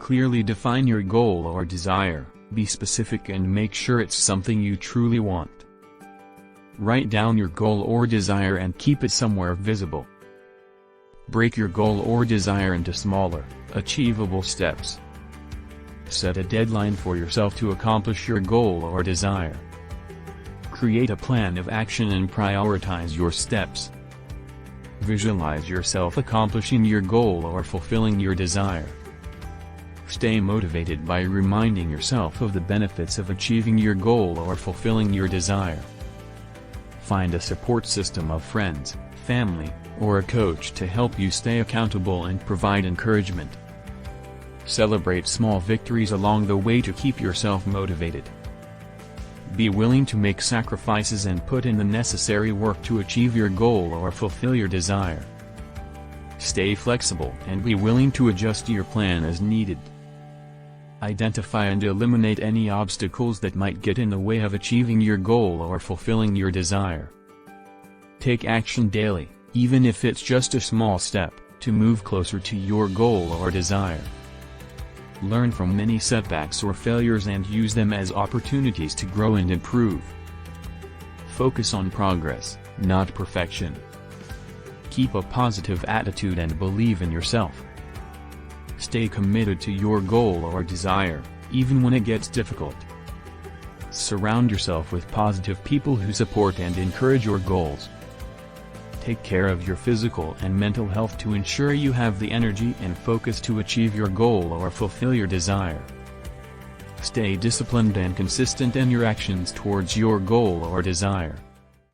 Clearly define your goal or desire, be specific and make sure it's something you truly want. Write down your goal or desire and keep it somewhere visible. Break your goal or desire into smaller, achievable steps. Set a deadline for yourself to accomplish your goal or desire. Create a plan of action and prioritize your steps. Visualize yourself accomplishing your goal or fulfilling your desire. Stay motivated by reminding yourself of the benefits of achieving your goal or fulfilling your desire. Find a support system of friends, family, or a coach to help you stay accountable and provide encouragement. Celebrate small victories along the way to keep yourself motivated. Be willing to make sacrifices and put in the necessary work to achieve your goal or fulfill your desire. Stay flexible and be willing to adjust your plan as needed. Identify and eliminate any obstacles that might get in the way of achieving your goal or fulfilling your desire. Take action daily, even if it's just a small step, to move closer to your goal or desire. Learn from many setbacks or failures and use them as opportunities to grow and improve. Focus on progress, not perfection. Keep a positive attitude and believe in yourself. Stay committed to your goal or desire, even when it gets difficult. Surround yourself with positive people who support and encourage your goals. Take care of your physical and mental health to ensure you have the energy and focus to achieve your goal or fulfill your desire. Stay disciplined and consistent in your actions towards your goal or desire.